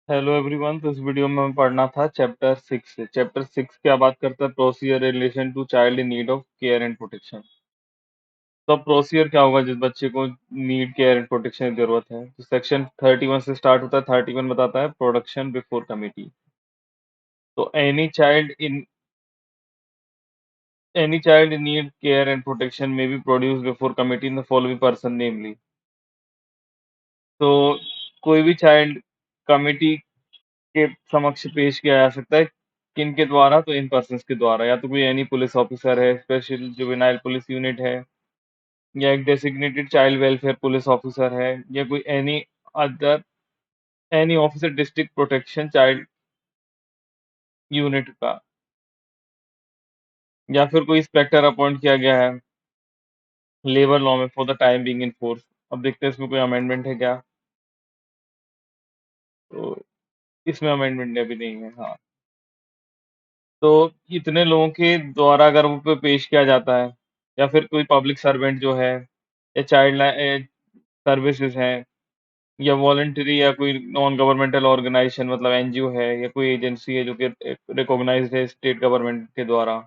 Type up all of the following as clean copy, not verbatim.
Hello everyone. तो इस video में हमें पढ़ना था चैप्टर 6 से। चैप्टर 6 क्या बात करता है? Procedure relation to child in need of care and protection. तो अब प्रोसीजर क्या होगा जिस बच्चे को नीड केयर एंड प्रोटेक्शन की जरूरत है? तो सेक्शन 31 से स्टार्ट होता है। 31 बताता है प्रोडक्शन बिफोर कमिटी। तो any child in need care and protection में be produce before committee in the following person namely. तो कोई भी चाइल्ड कमिटी के समक्ष पेश किया जा सकता है। किन के द्वारा? तो इन पर्सन के द्वारा। या तो कोई एनी पुलिस ऑफिसर है, स्पेशल जुवेनाइल पुलिस यूनिट है, या एक designated child welfare police officer है, या कोई other any officer district protection child unit का, या फिर कोई इंस्पेक्टर अपॉइंट किया गया है लेबर लॉ में for the time being in force. अब देखते हैं इसमें कोई अमेंडमेंट है क्या। तो इसमें अमेंडमेंट अभी नहीं है। हाँ, तो इतने लोगों के द्वारा अगर वो पे पेश किया जाता है, या फिर कोई पब्लिक सर्वेंट जो है, या चाइल्ड सर्विसेज हैं, या वॉलंटरी, या कोई नॉन गवर्नमेंटल ऑर्गेनाइजेशन मतलब एनजीओ है, या कोई एजेंसी है जो कि रिकॉग्नाइज्ड है स्टेट गवर्नमेंट के द्वारा।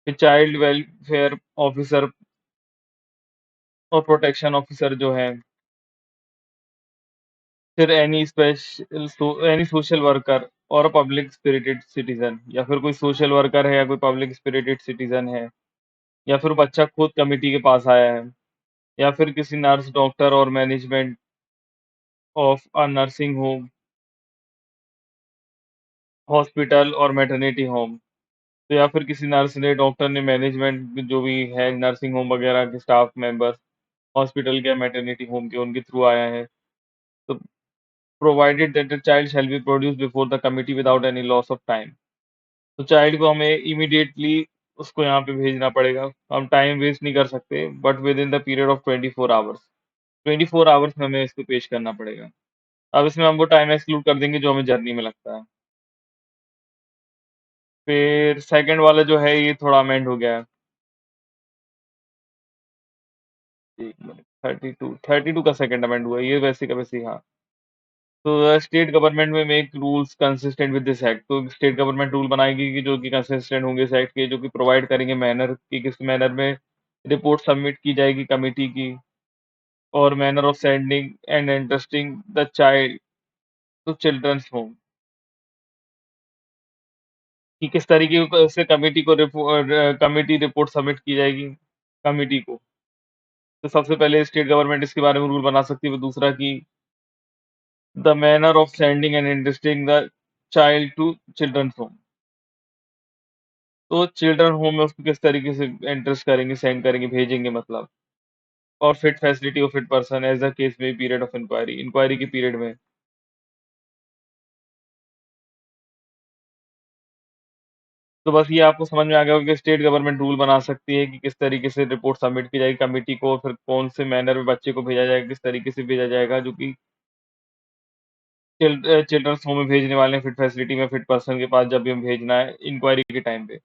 फिर चाइल्ड वेलफेयर ऑफिसर और प्रोटेक्शन ऑफिसर जो है। फिर एनी सोशल वर्कर और पब्लिक स्पिरिटेड सिटीजन, या फिर कोई सोशल वर्कर है या कोई पब्लिक स्पिरिटेड सिटीजन है, या फिर बच्चा खुद कमिटी के पास आया है, या फिर किसी नर्स, डॉक्टर और management of a nursing home, hospital और मैटरनिटी होम। तो या फिर किसी नर्स ने, डॉक्टर ने, मैनेजमेंट जो भी है नर्सिंग होम वगैरह के स्टाफ मेंबर्स, हॉस्पिटल के, मैटरनिटी होम के, उनके थ्रू आया है। तो provided that the child shall be produce before the committee without any loss of time. तो चाइल्ड को हमें इमीडिएटली उसको यहाँ पे भेजना पड़ेगा। हम टाइम वेस्ट नहीं कर सकते, but with in the period of 24 hours. 24 hours में हमें इसको पेश करना पड़ेगा। अब इसमें हम वो टाइम एक्सक्लूड कर देंगे जो हमें जर्नी में लगता है। फिर सेकंड वाला जो है ये थोड़ा अमेंड हो गया है। एक मिनट, 32 का सेकंड अमेंड हुआ है, ये वैसे का वैसे ही। हाँ, तो स्टेट गवर्नमेंट में make rules consistent with this act. तो स्टेट गवर्नमेंट रूल बनाएगी कि जो कि कंसिस्टेंट होंगे इस एक्ट के, जो कि प्रोवाइड करेंगे मैनर की, किस मैनर में रिपोर्ट सबमिट की जाएगी कमिटी की, और manner of sending and interesting the child to children's home, कि किस तरीके से कमिटी रिपोर्ट सबमिट की जाएगी कमिटी को। तो सबसे पहले स्टेट गवर्नमेंट इसके बारे में रूल बना सकती है। दूसरा कि the manner of sending and interesting the child to children's home. तो चिल्ड्रन होम में उसको किस तरीके से इंटरेस्ट करेंगे, सेंड करेंगे, भेजेंगे मतलब। और fit facility of fit person as the case में पीरियड ऑफ इंक्वायरी, इंक्वायरी के पीरियड में। तो बस ये आपको समझ में आ गया होगा कि स्टेट गवर्नमेंट रूल बना सकती है कि किस तरीके से रिपोर्ट सबमिट की जाएगी कमिटी को, फिर कौन से मैनर में बच्चे को भेजा जाएगा, किस तरीके से भेजा जाएगा, जो कि चिल्ड्रंस होम में भेजने वाले हैं, फिट फैसिलिटी में फिट पर्सन के पास जब भी हम भेजना है इंक्वायरी के टाइम पे।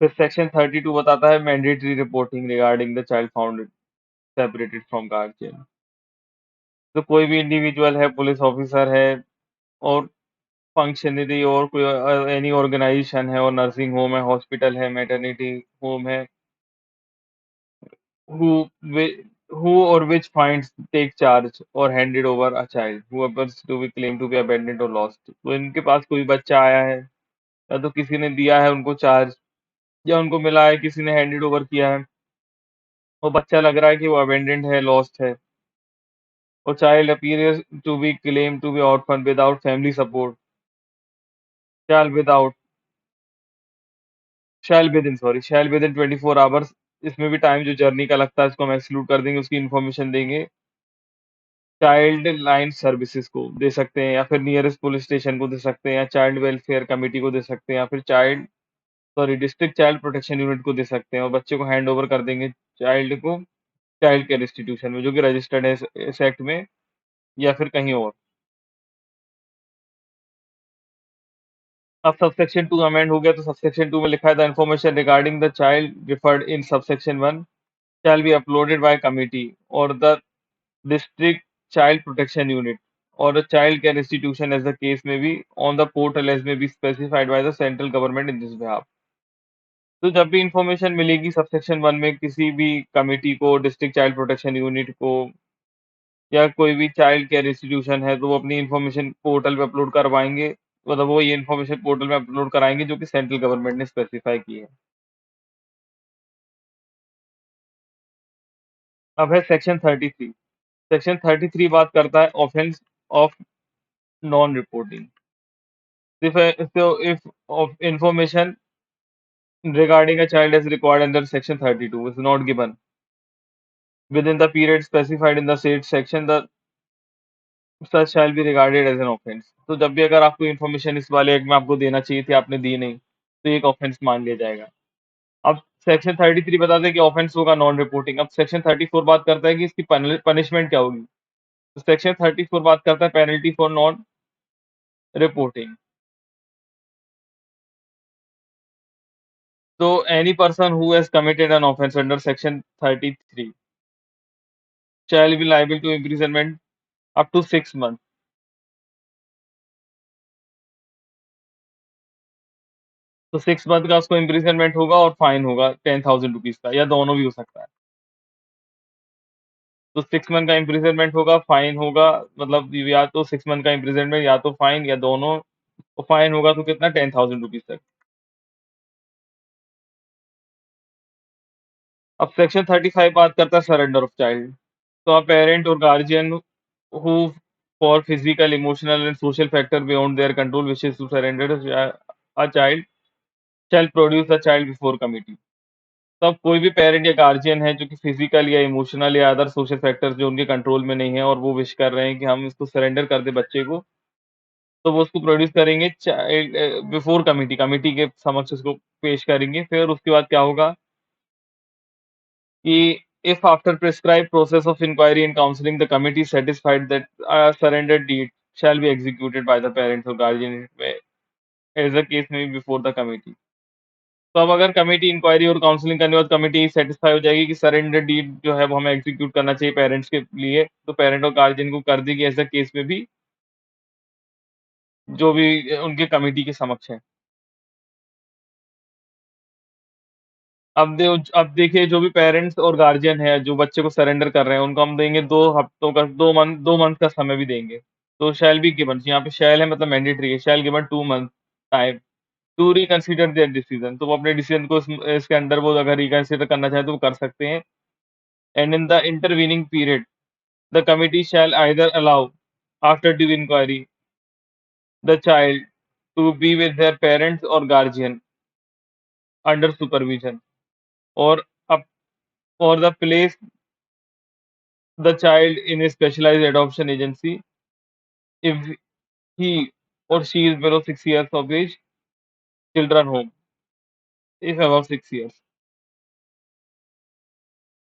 फिर सेक्शन 32 बताता है mandatory reporting regarding the child found separated from guardian. तो कोई भी इंडिविजुअल है, पुलिस ऑफिसर है, और फंक्शनरी, और कोई एनी ऑर्गेनाइजेशन है, और नर्सिंग होम है, हॉस्पिटल है, मैटरनिटी होम है, who wi- who or which finds take charge or handed over a child who appears to be claimed to be abandoned or lost। तो इनके पास कोई बच्चा आया है, या तो किसी ने दिया है उनको चार्ज, या उनको मिला है, किसी ने हैंडेड ओवर किया है, वो बच्चा लग रहा है कि वो अबेंडेंड है, लॉस्ट है, और child appears to be claim to be orphan without family support, shall without shall within 24 hours. इसमें भी टाइम जो जर्नी का लगता है इसको हम एक्सक्लूड कर देंगे, उसकी इन्फॉर्मेशन देंगे चाइल्ड लाइन सर्विसेज को दे सकते हैं, या फिर नियरेस्ट पुलिस स्टेशन को दे सकते हैं, या चाइल्ड वेलफेयर कमेटी को दे सकते हैं, या फिर डिस्ट्रिक्ट चाइल्ड प्रोटेक्शन यूनिट को दे सकते हैं, और बच्चे को हैंड ओवर कर देंगे चाइल्ड को चाइल्ड केयर इंस्टीट्यूशन में, जो कि रजिस्टर्ड है इस एक्ट में, या फिर कहीं और। अब सबसेक्शन 2 अमेंड हो गया, तो सबसेक्शन 2 में लिखा है the information regarding the child referred in subsection 1 shall be uploaded by committee or the district child protection unit or a child care institution as the case may be on the portal as may be specified by the central government in this behalf। तो जब भी information मिलेगी subsection 1 में किसी भी committee को, district child protection unit को या कोई भी चाइल्ड केयर इंस्टीट्यूशन है, तो वो अपनी इंफॉर्मेशन पोर्टल पे अपलोड करवाएँगे। मतलब वो ये इंफॉर्मेशन पोर्टल में अपलोड कराएँगे जो कि सेंट्रल गवर्नमेंट ने स्पेसिफाई की है। अब है सेक्शन 33। सेक्शन 33 बात करता है offence of non reporting. If of information regarding a child as required under section 32 is not given within the period specified in the said section, the such shall be regarded as an offense। तो जब भी अगर आपको information इस वाले act में आपको देना चाहिए थी, आपने दी नहीं, तो ये एक ऑफेंस मान लिया जाएगा। अब सेक्शन 33 बताते हैं कि ऑफेंस होगा नॉन रिपोर्टिंग। अब सेक्शन 34 बात करता है कि इसकी पनिशमेंट क्या होगी। तो सेक्शन 34 बात करता है पेनल्टी फॉर नॉन रिपोर्टिंग। तो any person who has committed an offence under section 33 shall be liable to imprisonment up to 6 months। तो 6 मंथ का उसको इम्प्रिजनमेंट होगा और फाइन होगा 10,000 रुपीज का, या दोनों भी हो सकता है। तो 6 मंथ का इम्प्रिजनमेंट होगा, फाइन होगा, मतलब या तो 6 मंथ का इम्प्रिजनमेंट या तो फाइन या दोनों। तो फाइन होगा तो कितना, 10,000 रुपीज तक। अब सेक्शन 35 बात करता है सरेंडर ऑफ चाइल्ड। तो a parent or guardian who for physical, emotional and social factor beyond their control wishes to surrender a child shall produce the child before committee। तब कोई भी पेरेंट या गार्जियन है जो कि फिजिकल या emotional या अदर सोशल फैक्टर्स जो उनके कंट्रोल में नहीं है और वो विश कर रहे हैं कि हम इसको सरेंडर कर दें बच्चे को, तो वो उसको प्रोड्यूस करेंगे चाइल्ड बिफोर कमिटी, कमिटी के समक्ष उसको पेश करेंगे। फिर उसके बाद क्या होगा कि if after prescribed process of inquiry and counseling the committee is satisfied that a surrender deed shall be executed by the parents or guardian as the case may be before the committee। तो अब अगर committee inquiry और counselling करने के बाद committee satisfy हो जाएगी कि सरेंडर डीड जो है वो हमें एग्जीक्यूट करना चाहिए पेरेंट्स के लिए, तो पेरेंट और गार्जियन को कर देगी ऐसा केस में भी जो भी उनके कमिटी के समक्ष है। अब देखिए जो भी पेरेंट्स और गार्जियन है जो बच्चे को सरेंडर कर रहे हैं उनको हम देंगे 2 हफ्तों का 2 मंथ का समय भी देंगे। तो शैल बी गिवन, यहाँ पे शैल है मतलब मैंडेटरी है, shall given 2 month time to reconsider their decision. तो वो अपने डिसीजन को इसके अंदर वो अगर रिकंसीडर करना चाहे तो वो कर सकते हैं। And in the intervening period the committee shall either allow after due inquiry the child to be with their parents or guardian under supervision or up or the place the child in a specialized adoption agency if he or she is below 6 years of age, children home if above 6 years।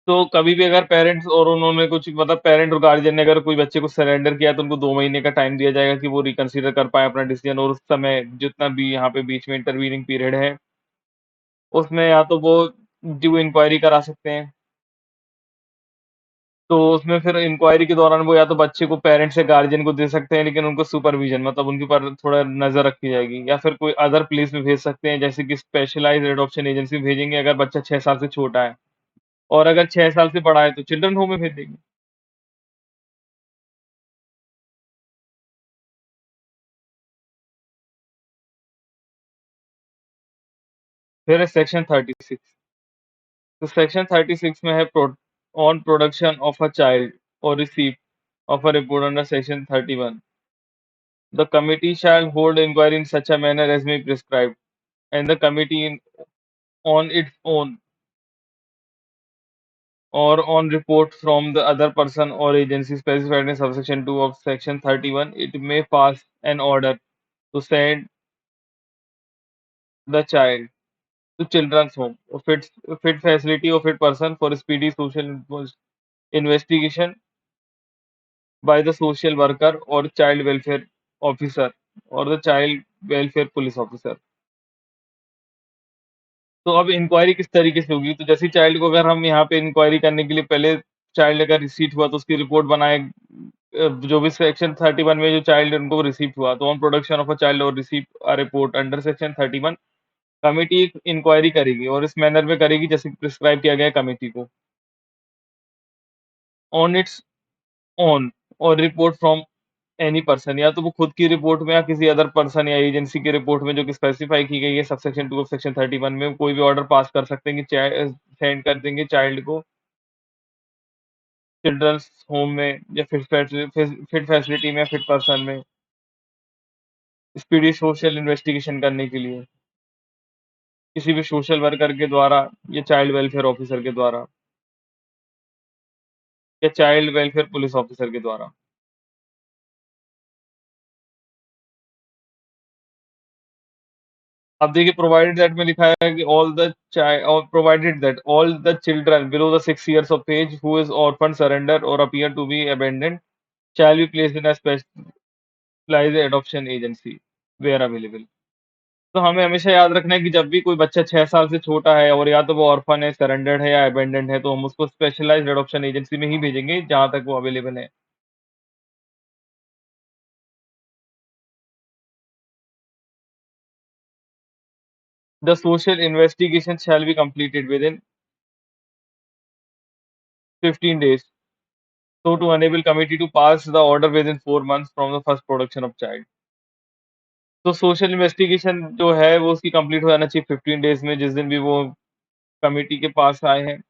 तो कभी भी अगर parents और उन्होंने कुछ मतलब parent और guardian ने अगर कोई बच्चे को सरेंडर किया तो उनको 2 महीने का टाइम दिया जाएगा कि वो रिकंसिडर कर पाए अपना डिसीजन, और उस समय जितना भी यहाँ पे बीच में इंटरवीनिंग पीरियड है उसमें या तो वो ड्यू इंक्वायरी करा सकते हैं। तो उसमें फिर इंक्वायरी के दौरान वो या तो बच्चे को पेरेंट्स या गार्जियन को दे सकते हैं, लेकिन उनको सुपरविजन मतलब उनके ऊपर थोड़ा नज़र रखी जाएगी, या फिर कोई अदर प्लेस में भेज सकते हैं जैसे कि स्पेशलाइज्ड एडॉप्शन एजेंसी भेजेंगे अगर बच्चा 6 साल से छोटा है, और अगर 6 साल से बड़ा है तो चिल्ड्रन होम में भेज देंगे। फिर है सेक्शन 36। तो सेक्शन 36 में है on production of a child और receipt of a report under section 31 the committee shall hold inquiry in such a manner as may prescribed and the committee on its own or on report from the other person or agency specified in subsection 2 of section 31, it may pass an order to send the child to children's home or fit facility or fit person for speedy social investigation by the social worker or child welfare officer or the child welfare police officer. तो अब inquiry किस तरीके से होगी? तो जैसे ही child को अगर हम यहाँ पे इंक्वायरी करने के लिए पहले चाइल्ड अगर रिसीव हुआ तो उसकी रिपोर्ट बनाए जो भी सेक्शन 31 में जो चाइल्ड उनको रिसीव हुआ तो on production of a child और receive a report under section 31 committee एक इंक्वायरी करेगी और इस मैनर में करेगी जैसे प्रिस्क्राइब किया गया है कमिटी को ऑन इट्स ओन और रिपोर्ट फ्रॉम एनी पर्सन या तो वो खुद की रिपोर्ट में या किसी अदर पर्सन या एजेंसी की रिपोर्ट में जो कि स्पेसिफाई की गई है सबसेक्शन 2 ऑफ सेक्शन 31 में कोई भी ऑर्डर पास कर सकते हैं कि सेंड कर देंगे चाइल्ड को चिल्ड्रंस होम में या फिट फैसिलिटी में या फिट पर्सन में स्पीडी सोशल इन्वेस्टिगेशन करने के लिए किसी भी सोशल वर्कर के द्वारा या चाइल्ड वेलफेयर ऑफिसर के द्वारा या चाइल्ड वेलफेयर पुलिस ऑफिसर के द्वारा। अब देखिए प्रोवाइडेड दैट में लिखा है कि ऑल द चाइल्ड और provided that all the children below the 6 years of age who is orphan surrender or appear to be abandoned shall be placed in a specialized adoption agency where available। तो हमें हमेशा याद रखना है कि जब भी कोई बच्चा 6 साल से छोटा है और या तो वो ऑर्फन है, सरेंडर्ड है या अबैंडन्ड है तो हम उसको स्पेशलाइज्ड एडॉप्शन एजेंसी में ही भेजेंगे जहाँ तक वो अवेलेबल है। The social investigation shall be completed with in 15 days so to enable committee to pass the order within 4 months from the first production of child। तो सोशल इन्वेस्टिगेशन जो है वो उसकी कंप्लीट हो जाना चाहिए 15 डेज़ में जिस दिन भी वो कमिटी के पास आए हैं।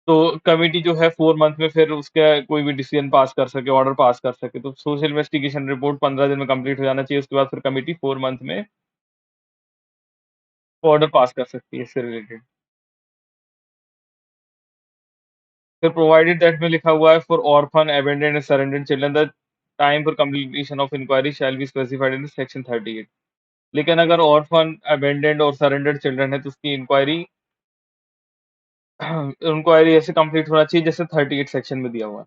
तो कमिटी जो है 4 मंथ में फिर उसका कोई भी डिसीजन पास कर सके, ऑर्डर पास कर सके। तो सोशल इन्वेस्टिगेशन रिपोर्ट 15 दिन में कंप्लीट हो जाना चाहिए। उसके बाद फिर कमिटी 4 मंथ में ऑर्डर पास कर सकती है इससे रिलेटेड। फिर प्रोवाइडेड दैट में लिखा हुआ है for orphan, abandoned and surrendered children the time for completion of inquiry shall be specified in section 38। लेकिन अगर ऑर्फन, अबैंडन्ड और सरेंडर्ड चिल्ड्रन है तो उसकी इंक्वायरी इंक्वायरी ऐसे कंप्लीट होना चाहिए जैसे 38 सेक्शन में दिया हुआ है।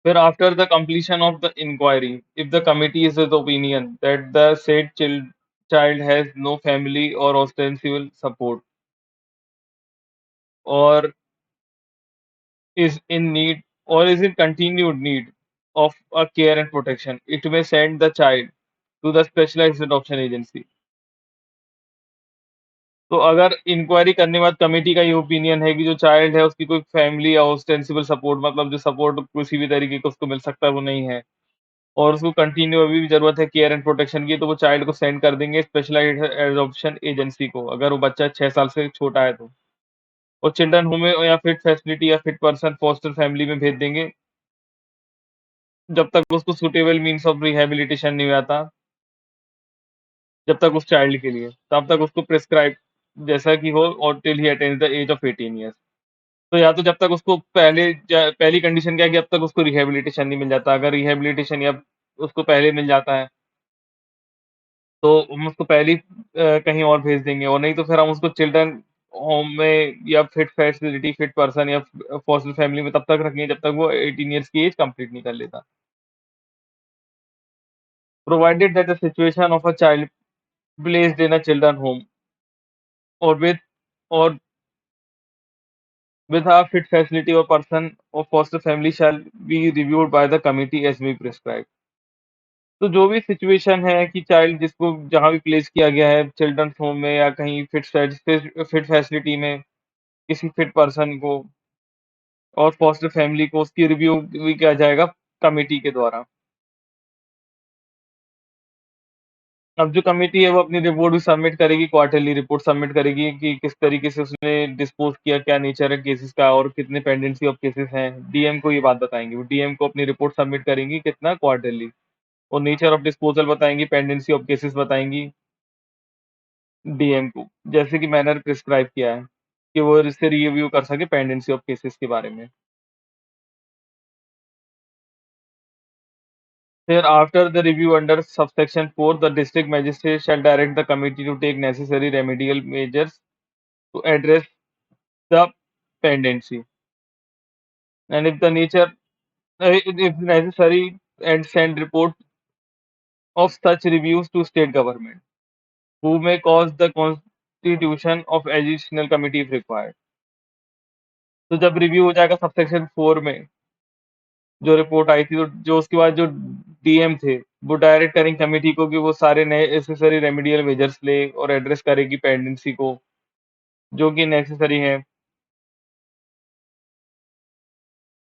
फिर after the completion of the inquiry, if the committee is of the opinion that the said child has no family or ostensible support or is in need or is in continued need of a care and protection, it may send the child to the specialized adoption agency। तो अगर inquiry करने के बाद committee का ये opinion है कि जो चाइल्ड है उसकी कोई फैमिली या ऑस्टेंसिबल सपोर्ट मतलब जो सपोर्ट किसी भी तरीके का उसको मिल सकता है वो नहीं है और उसको कंटिन्यू अभी भी ज़रूरत है केयर एंड प्रोटेक्शन की, तो वो चाइल्ड को सेंड कर देंगे स्पेशलाइज्ड एडॉप्शन एजेंसी को, अगर वो बच्चा 6 साल से छोटा है तो। और चिल्ड्रन होम में या फिट फैसिलिटी या फिट पर्सन फॉस्टर फैमिली में भेज देंगे, जब तक उसको सूटेबल मीन्स ऑफ रिहैबिलिटेशन नहीं हो जाता, जब तक उस चाइल्ड के लिए, तब तक उसको प्रिस्क्राइब जैसा कि हो और till he attains the age of 18 years. तो या तो जब तक उसको पहली कंडीशन क्या है कि अब तक उसको रिहैबिलिटेशन नहीं मिल जाता, अगर रिहैबिलिटेशन या उसको पहले मिल जाता है तो हम उसको पहले ही कहीं और भेज देंगे और नहीं तो फिर हम उसको चिल्ड्रन होम में या फिट फैसिलिटी, फिट पर्सन या फॉस्टर फैमिली में तब तक रखेंगे जब तक वो 18 ईयर्स की एज कंप्लीट नहीं कर लेता। Provided that the situation of a child placed in a children home और और with a fit facility or person or foster family shall be reviewed by the committee as may prescribed। तो जो भी situation है कि child जिसको जहाँ भी प्लेस किया गया है चिल्ड्रंस होम में या कहीं फिट फैसिलिटी में किसी फिट पर्सन को और फॉस्टर फैमिली को उसकी रिव्यू भी किया जाएगा कमिटी के द्वारा। अब जो कमिटी है वो अपनी रिपोर्ट भी सबमिट करेगी, क्वार्टरली रिपोर्ट सबमिट करेगी कि किस तरीके से उसने डिस्पोज किया, क्या नेचर है केसेस का और कितने पेंडेंसी ऑफ केसेस हैं। डीएम को ये बात बताएंगे, वो डीएम को अपनी रिपोर्ट सबमिट करेंगी कितना क्वार्टरली और नेचर ऑफ डिस्पोजल बताएंगी, पेंडेंसी ऑफ केसेस बताएंगी डीएम को, जैसे कि मैंने प्रिस्क्राइब किया है कि वो इससे रिव्यू कर सके पेंडेंसी ऑफ केसेस के बारे में। फिर after the review under subsection 4 the district magistrate shall direct the committee to take necessary remedial measures to address the pendency and if necessary and send report of such reviews to state government who may cause the constitution of additional committee if required। तो जब review हो जाएगा subsection 4 में जो report आई थी तो जो उसके बाद जो डीएम थे वो डायरेक्ट करेंगे कमेटी को कि वो सारे नेसेसरी रेमेडियल मेजर्स ले और एड्रेस करेगी पेंडेंसी को जो कि नेसेसरी है।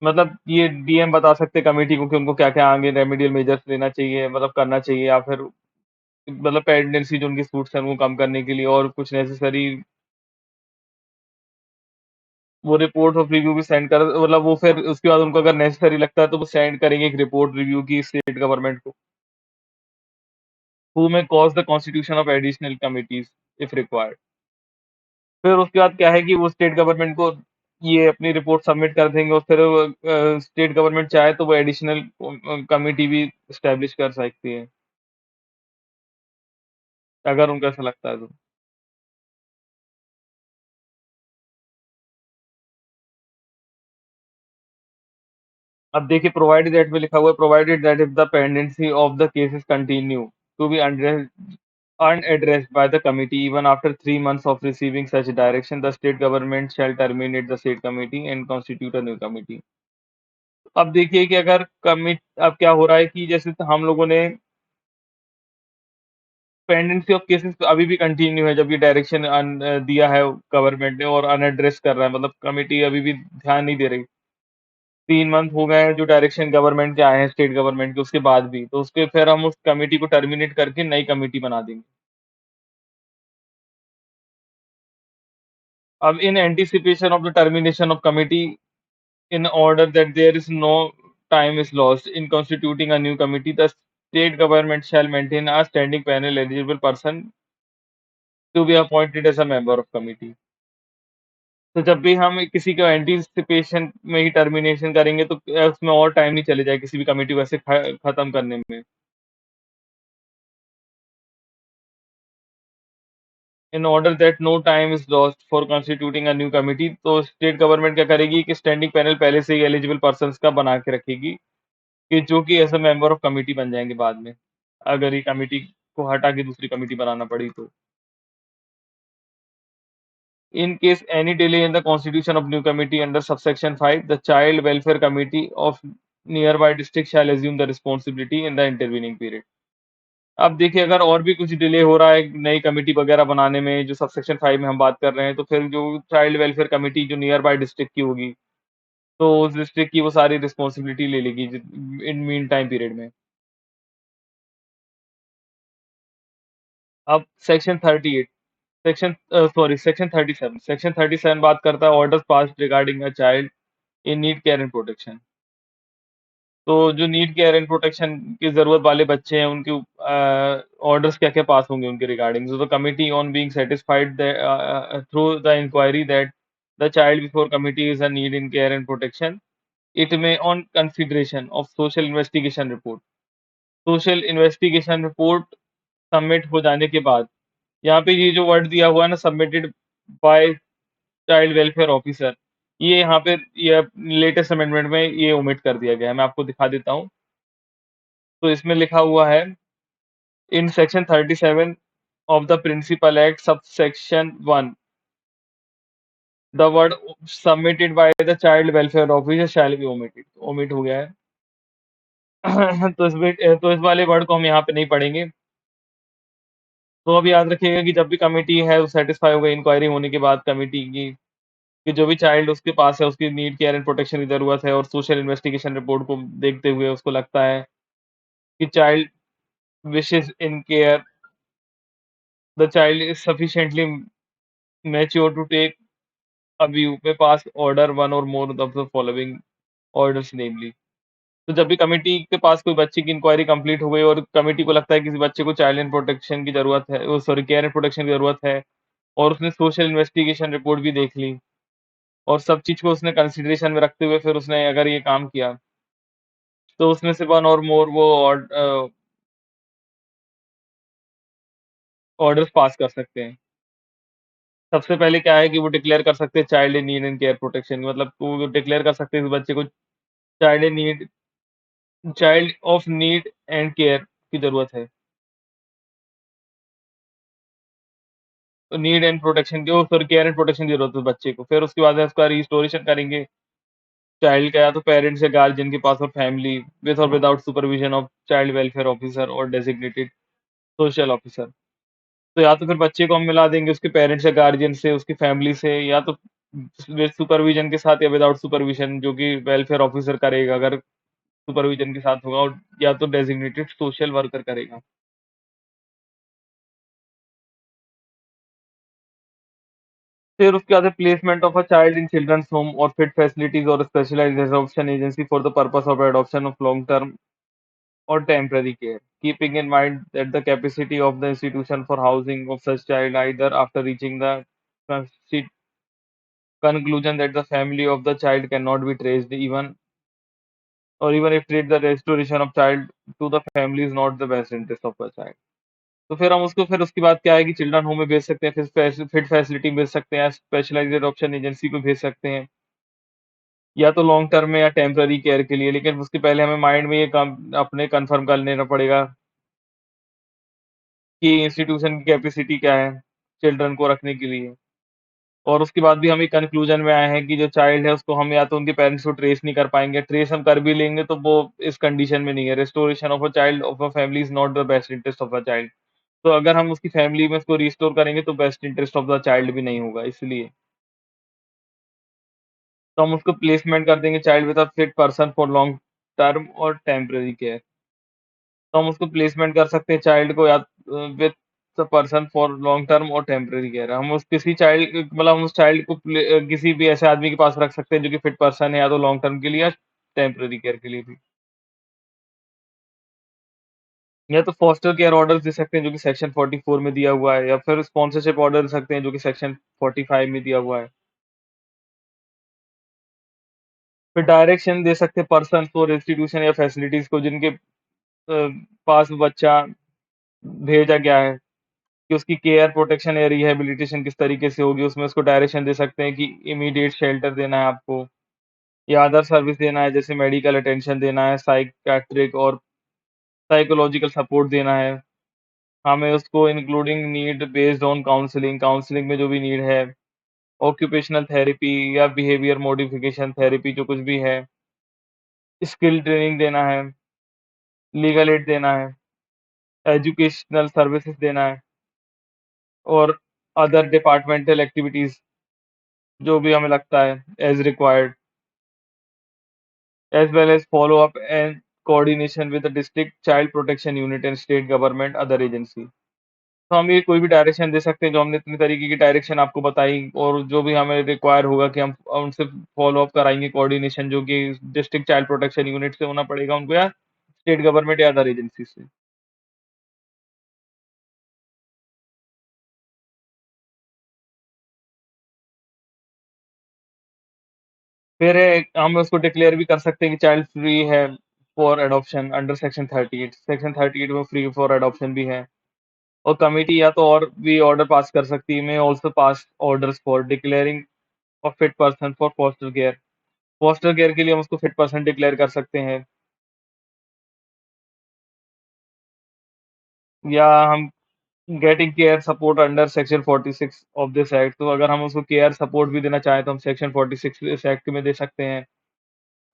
मतलब ये डीएम बता सकते कमेटी को कि उनको क्या-क्या आगे रेमेडियल मेजर्स लेना चाहिए मतलब करना चाहिए या फिर मतलब पेंडेंसी जो उनकी सूट्स हैं उनको कम करने के लिए और कुछ नेसेसरी वो रिपोर्ट ऑफ रिव्यू भी सेंड कर मतलब वो फिर उसके बाद उनको अगर नेसेसरी लगता है तो वो सेंड करेंगे एक रिपोर्ट रिव्यू की स्टेट गवर्नमेंट को who may cause the constitution of additional committees if required. फिर उसके बाद क्या है कि वो स्टेट गवर्नमेंट को ये अपनी रिपोर्ट सबमिट कर देंगे और फिर स्टेट गवर्नमेंट चाहे तो वो एडिशनल कमिटी भी एस्टेब्लिश कर सकती है अगर उनको ऐसा लगता है तो। अब देखिए प्रोवाइडेड दैट में लिखा हुआ है provided that if the pendency of the cases continue to be unaddressed by the committee even after 3 months of receiving such direction, the state government shall terminate the state committee and constitute a new committee। अब देखिए कि अगर commit अब क्या हो रहा है कि जैसे हम लोगों ने पेंडेंसी ऑफ केसेस अभी भी कंटिन्यू है जब ये डायरेक्शन दिया है गवर्नमेंट ने और अनएड्रेस कर रहा है मतलब कमिटी अभी भी ध्यान नहीं दे रही। 3 मंथ हो गए हैं जो डायरेक्शन गवर्नमेंट के आए हैं स्टेट गवर्नमेंट के उसके बाद भी तो उसके फिर हम उस कमिटी को टर्मिनेट करके नई कमिटी बना देंगे। अब in anticipation of the termination of committee in order that there is no time is lost in constituting a new committee, the state government shall maintain a standing panel eligible person to be appointed as a member of committee। तो जब भी हम किसी को anticipation में ही termination करेंगे तो उसमें और टाइम नहीं चले जाए किसी भी कमिटी को ऐसे खत्म करने में। In order that no time is lost for constituting a new committee तो स्टेट गवर्नमेंट क्या करेगी कि स्टैंडिंग पैनल पहले से ही एलिजिबल पर्सन का बना के रखेगी कि जो कि as a member of committee बन जाएंगे बाद में अगर ये कमिटी को हटा के दूसरी कमिटी बनाना पड़ी तो। In case any delay in the constitution of new committee under subsection 5, the Child Welfare Committee of nearby district shall assume the responsibility in the intervening period। अब देखिए अगर और भी कुछ डिले हो रहा है नई कमिटी वगैरह बनाने में जो सबसेक्शन 5 में हम बात कर रहे हैं तो फिर जो चाइल्ड वेलफेयर कमिटी जो नियर बाय डिस्ट्रिक्ट की होगी तो उस डिस्ट्रिक्ट की वो सारी रिस्पॉन्सिबिलिटी ले लेगी इन मीन टाइम पीरियड में। अब सेक्शन 38 सेक्शन 37 बात करता है orders passed regarding a child in need care and protection. तो जो नीड केयर एंड प्रोटेक्शन की ज़रूरत वाले बच्चे हैं उनके ऑर्डर्स क्या-क्या पास होंगे उनके regarding. So the committee on being satisfied through the inquiry that the child before committee is a need in care and protection, it may on consideration of social investigation report. Social investigation report submit हो जाने के बाद यहाँ पे ये जो word दिया हुआ है ना submitted by child welfare officer, ये यहाँ पे ये लेटेस्ट अमेंडमेंट में ये ओमिट कर दिया गया है। मैं आपको दिखा देता हूँ। तो इसमें लिखा हुआ है in section 37 of the principal act subsection 1 the word submitted by the child welfare officer shall be omitted. Omit हो गया है। तो इस वाले वर्ड को हम यहाँ पे नहीं पढ़ेंगे। तो अब याद रखिएगा कि जब भी कमिटी है वो सेटिस्फाई हो गई इंक्वायरी होने के बाद कमिटी की कि जो भी चाइल्ड उसके पास है उसकी नीड केयर एंड प्रोटेक्शन की ज़रूरत है और सोशल इन्वेस्टिगेशन रिपोर्ट को देखते हुए उसको लगता है कि child wishes in care the child is sufficiently mature to take a view may pass order one or more of the following orders namely। तो जब भी कमिटी के पास कोई बच्चे की इंक्वायरी कंप्लीट हो गई और कमिटी को लगता है किसी बच्चे को चाइल्ड एंड प्रोटेक्शन की ज़रूरत है सॉरी केयर एंड प्रोटेक्शन की ज़रूरत है और उसने सोशल इन्वेस्टिगेशन रिपोर्ट भी देख ली और सब चीज़ को उसने कंसिडरेशन में रखते हुए फिर उसने अगर ये काम किया तो उसमें से वन और मोर वो ऑर्डर्स पास कर सकते हैं। सबसे पहले क्या है कि वो डिक्लेयर कर सकते हैं child in need and care protection, मतलब वो डिक्लेयर कर सकते हैं इस बच्चे को child of need and care की ज़रूरत है। तो नीड एंड प्रोटेक्शन की, सॉरी, केयर एंड प्रोटेक्शन की ज़रूरत है बच्चे को। फिर उसके बाद में उसका रिस्टोरेशन करेंगे चाइल्ड का, या तो पेरेंट्स या गार्जियन के पास, और फैमिली विथ और without supervision of child welfare officer और डेजिग्नेटेड सोशल ऑफिसर। तो या तो फिर बच्चे को हम मिला देंगे उसके पेरेंट्स या गार्जियन से, उसकी फैमिली से, या तो विद सुपरविजन के साथ या विदाउट सुपरविजन, जो कि वेलफेयर ऑफिसर करेगा अगर सुपरविजन के साथ होगा, और या तो डेजिग्नेटेड सोशल वर्कर करेगा। फिर उसके बाद है placement of a child in children's home or fit facilities or specialised adoption agency for the purpose of adoption of long term or temporary care, keeping in mind that the capacity of the institution for housing of such child, either after reaching the consi- conclusion that the family of the child cannot be traced, even or even if treat the restoration of child to the family is not the best interest of the child. तो फिर हम उसको, फिर उसके बाद क्या है कि चिल्ड्रन होम में भेज सकते हैं, फिर फिट फैसिलिटी भेज सकते हैं, स्पेशलाइज्ड ऑप्शन एजेंसी को भेज सकते हैं, या तो लॉन्ग टर्म में या टेम्पररी केयर के लिए। लेकिन उसके पहले हमें माइंड में ये काम अपने कंफर्म कर लेना पड़ेगा कि इंस्टीट्यूशन की कैपेसिटी क्या है चिल्ड्रन को रखने के लिए। और उसके बाद भी हम एक कंक्लूजन में आए हैं कि जो चाइल्ड है उसको हम या तो उनके पेरेंट्स को ट्रेस नहीं कर पाएँगे, ट्रेस हम कर भी लेंगे तो वो इस कंडीशन में नहीं है। Restoration of a child of a family is not the best interest of a child. तो अगर हम उसकी फैमिली में उसको रिस्टोर करेंगे तो best interest of the child भी नहीं होगा इसलिए। तो हम उसको प्लेसमेंट कर देंगे child with a fit person for long term और टेम्परेरी केयर। तो हम उसको प्लेसमेंट कर सकते हैं चाइल्ड को, या with the person for long term और टेम्परेरी केयर। हम उस किसी चाइल्ड, मतलब हम उस चाइल्ड को किसी भी ऐसे आदमी के पास रख सकते हैं जो कि फिट पर्सन है, या तो लॉन्ग टर्म के लिए या टेम्परेरी केयर के लिए भी। या तो फॉस्टर केयर ऑर्डर दे सकते हैं जो कि सेक्शन 44 में दिया हुआ है, या फिर स्पॉन्सरशिप ऑर्डर दे सकते हैं जो कि सेक्शन 45 में दिया हुआ है। फिर डायरेक्शन दे सकते हैं पर्सन और इंस्टीट्यूशन या फैसिलिटीज को जिनके पास बच्चा भेजा गया है, कि उसकी केयर, प्रोटेक्शन या रिहैबिलिटेशन किस तरीके से होगी, उसमें उसको डायरेक्शन दे सकते हैं कि इमीडिएट शेल्टर देना है आपको, या अदर सर्विस देना है, जैसे मेडिकल अटेंशन देना है, साइकियाट्रिक और साइकोलॉजिकल सपोर्ट देना है। हमें उसको including need based on counselling, counselling में जो भी नीड है, ऑक्यूपेशनल थेरेपी या बिहेवियर मॉडिफिकेशन थेरेपी जो कुछ भी है, स्किल ट्रेनिंग देना है, लीगल एड देना है, एजुकेशनल सर्विसेज देना है, और अदर डिपार्टमेंटल एक्टिविटीज़ जो भी हमें लगता है as required, as well as follow up and coordination with the district child protection unit and state government other agency। तो हम ये कोई भी डायरेक्शन दे सकते हैं, जो हमने इतनी तरीके की डायरेक्शन आपको बताई, और जो भी हमें रिक्वायर होगा कि हम उनसे फॉलो अप कराएँगे कोऑर्डिनेशन, जो कि डिस्ट्रिक्ट चाइल्ड प्रोटेक्शन यूनिट से होना पड़ेगा उनको, या स्टेट गवर्नमेंट या अदर एजेंसी से। फिर हम उसको डिक्लेयर भी कर सकते हैं कि चाइल्ड फ्री है for adoption under section 38। Section 38 में फ्री फॉर एडॉप्शन भी है। और कमिटी या तो और भी ऑर्डर पास कर सकती है, may also pass orders for declaring a fit person for foster care. Foster care के लिए हम उसको फिट पर्सन डिक्लेयर कर सकते हैं, या हम getting care support under section 46 of this act. तो अगर हम उसको केयर सपोर्ट भी देना चाहें तो हम सेक्शन 46 इस एक्ट में दे सकते हैं।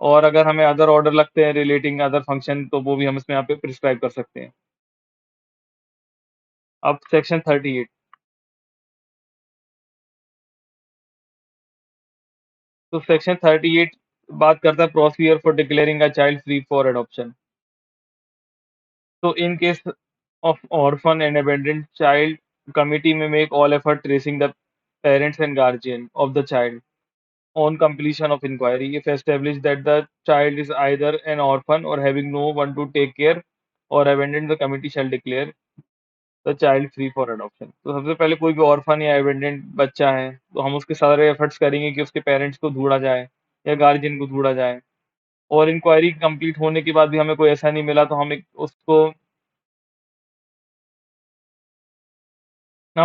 और अगर हमें अदर ऑर्डर लगते हैं रिलेटिंग अदर फंक्शन, तो वो भी हम इसमें यहाँ पे प्रिस्क्राइब कर सकते हैं। अब सेक्शन 38। तो सेक्शन 38 बात करता है procedure for declaring a child free for adoption. So in case of orphan and abandoned child, committee may make all effort tracing the parents and guardian of the child on completion of inquiry. If established that the child is either an orphan or having no one to take care or abandoned, the committee shall declare the child free for adoption। तो सबसे पहले कोई भी orphan या abandoned बच्चा है तो हम उसके सारे एफर्ट्स करेंगे कि उसके पेरेंट्स को ढूंढा जाए या गार्जियन को ढूंढा जाए। और इंक्वायरी कंप्लीट होने के बाद भी हमें कोई ऐसा नहीं मिला तो हम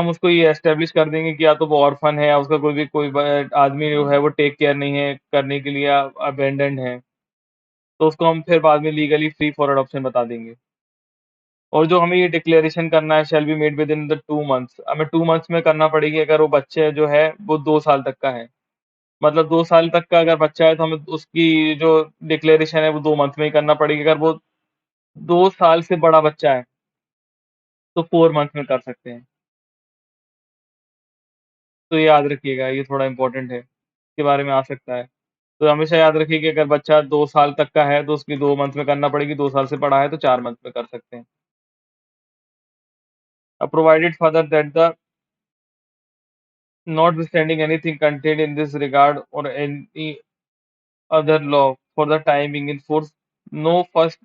उसको ये एस्टेब्लिश कर देंगे कि या तो वो ऑर्फन है या उसका कोई आदमी जो है वो टेक केयर नहीं है करने के लिए या अबेंडेंड है, तो उसको हम फिर बाद में लीगली फ्री फॉर एडॉप्शन बता देंगे। और जो हमें ये डिक्लेरेशन करना है shall be made with in the 2 months, हमें 2 मंथ्स में करना पड़ेगी अगर वो बच्चे जो है वो 2 साल तक का है। मतलब 2 साल तक का अगर बच्चा है तो हमें उसकी जो डिक्लेरेशन है वो 2 मंथ में ही करना पड़ेगी। अगर वो 2 साल से बड़ा बच्चा है तो 4 मंथ में कर सकते हैं। तो ये याद रखिएगा, ये थोड़ा इम्पोर्टेंट है, इसके बारे में आ सकता है। तो हमेशा याद रखिए कि अगर बच्चा 2 साल तक का है तो उसकी 2 मंथ में करना पड़ेगी, 2 साल से बड़ा है तो 4 मंथ में कर सकते हैं। Provided further that the notwithstanding anything contained in this regard or any other law for the time being in force, no first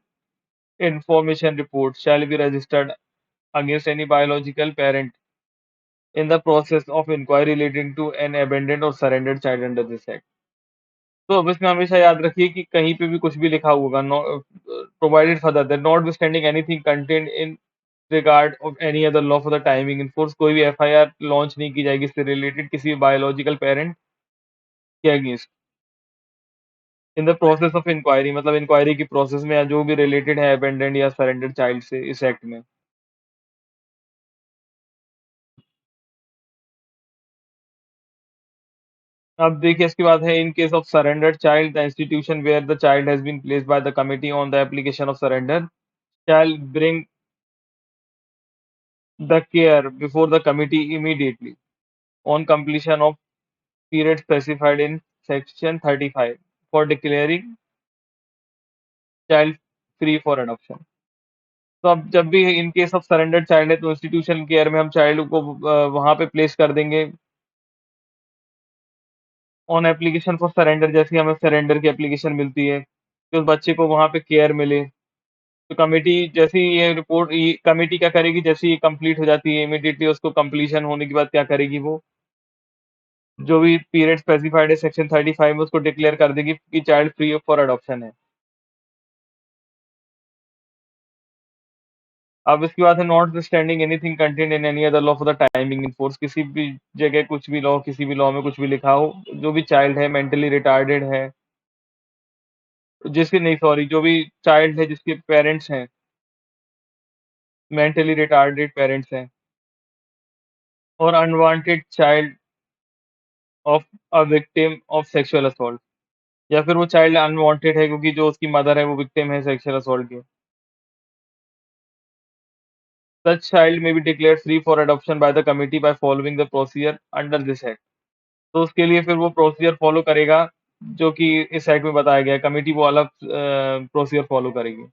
information report shall be registered against any biological parent in the process of inquiry relating to an abandoned or surrendered child under this act. तो अब इसमें हमेशा याद रखिए कि कहीं पे भी कुछ भी लिखा होगा provided further that not withstanding anything content in regard of any other law for the timing in force, कोई भी एफआईआर लॉन्च नहीं की जाएगी इससे रिलेटेड किसी भी बायोलॉजिकल पेरेंट के against in the process of inquiry, मतलब इंक्वायरी की प्रोसेस में या जो भी रिलेटेड है अबेंडेंड या सरेंडर्ड चाइल्ड से इस एक्ट में। अब देखिए इसके बाद है in case of surrendered child the institution where the child has been placed by the committee on the application of surrender shall bring the care before the committee immediately on completion of period specified in section 35 for declaring child free for adoption। तो अब जब भी इन case of surrendered child है तो institution care में हम child को वहां पे प्लेस कर देंगे ऑन एप्लीकेशन फॉर सरेंडर, जैसे हमें सरेंडर की एप्लीकेशन मिलती है कि उस बच्चे को वहां पे केयर मिले। तो कमेटी जैसे ही ये रिपोर्ट कमेटी क्या करेगी, जैसे ही कंप्लीट हो जाती है इमीडिएटली उसको कंप्लीशन होने के बाद क्या करेगी, वो जो भी पीरियड स्पेसिफाइड है सेक्शन 35 में उसको डिक्लेयर कर देगी कि चाइल्ड फ्री फॉर अडॉप्शन है। अब इसके बाद है not standing anything content in any other law for the timing in force, किसी भी जगह कुछ भी लॉ, किसी भी लॉ में कुछ भी लिखा हो, जो भी चाइल्ड है मेंटली रिटार्डेड है, जिसके नहीं सॉरी जो भी चाइल्ड है जिसके पेरेंट्स हैं मेंटली रिटार्डेड पेरेंट्स हैं, और unwanted child of a victim of sexual assault, या फिर वो चाइल्ड अनवांटेड है क्योंकि जो उसकी मदर है वो विक्टिम है सेक्सुअल असॉल्ट की, सच चाइल्ड में be declared free for adoption bye the committee by following the procedure under this act. तो उसके लिए फिर वो प्रोसीजर फॉलो करेगा जो कि इस एक्ट में बताया गया है, कमिटी वो अलग प्रोसीजर फॉलो करेगी।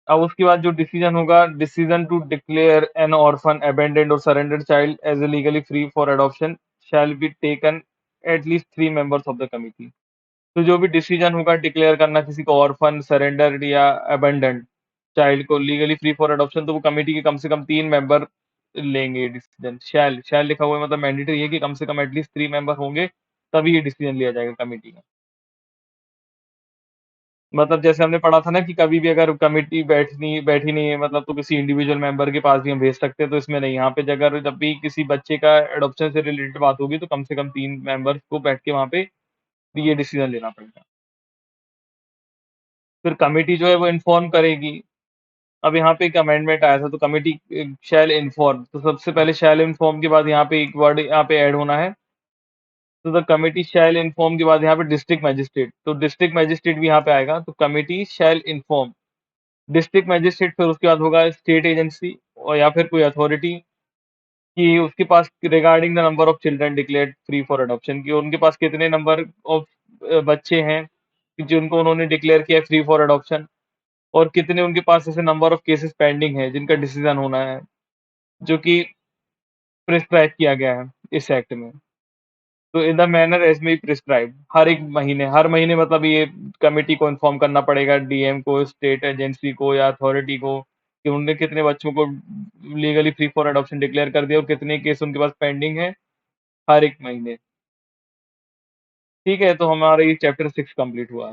अब उसके बाद जो डिसीजन होगा, decision to declare an orphan abandoned और surrendered child as a legally free for adoption shall be taken at least 3 members of the committee. तो जो भी डिसीजन होगा डिक्लेयर करना किसी को ऑर्फन, सरेंडर्ड या अबेंडेंड चाइल्ड को लीगली फ्री फॉर अडॉप्शन, तो वो कमिटी के कम से कम 3 मेंबर लेंगे डिसीजन। शैल शैल लिखा हुआ है मतलब मैंडेटरी है कि कम से कम एटलीस्ट 3 मेंबर होंगे तभी ये डिसीजन लिया जाएगा कमिटी का। मतलब जैसे हमने पढ़ा था ना कि कभी भी अगर कमिटी बैठनी बैठी नहीं है मतलब तो किसी इंडिविजुअल मेंबर के पास भी हम भेज सकते हैं, तो इसमें नहीं, यहाँ पे अगर जब भी किसी बच्चे का एडॉप्शन से रिलेटेड बात होगी तो कम से कम 3 मेंबर्स को बैठ के वहाँ पे ये डिसीजन लेना पड़ेगा। फिर कमिटी जो है वो इन्फॉर्म करेगी। अब यहाँ पे एक अमेंडमेंट आया था तो कमिटी शैल इन्फॉर्म, तो सबसे पहले शैल इन्फॉर्म के बाद यहाँ पे एक वर्ड यहाँ पे ऐड होना है, तो द कमिटी शैल इन्फॉर्म के बाद यहाँ पे डिस्ट्रिक्ट मैजिस्ट्रेट, तो डिस्ट्रिक्ट मैजिस्ट्रेट भी यहाँ पे आएगा, तो कमिटी शैल इन्फॉर्म डिस्ट्रिक्ट मैजिस्ट्रेट, फिर उसके बाद होगा स्टेट एजेंसी और या फिर कोई अथॉरिटी कि उसके पास regarding the number of children declared free for adoption, कि उनके पास कितने नंबर ऑफ बच्चे हैं कि जिनको उन्होंने डिक्लेयर किया फ्री फॉर अडॉप्शन, और कितने उनके पास ऐसे नंबर ऑफ केसेस पेंडिंग है जिनका डिसीजन होना है जो कि प्रिस्क्राइब किया गया है इस एक्ट में। तो in the manner as may prescribe, हर महीने मतलब ये कमिटी को इन्फॉर्म करना पड़ेगा, डीएम को, स्टेट एजेंसी को या अथॉरिटी को कि उन्होंने कितने बच्चों को legally free for adoption declare कर दिया और कितने केस उनके पास पेंडिंग है हर एक महीने। ठीक है, तो हमारा ये चैप्टर 6 कंप्लीट हुआ।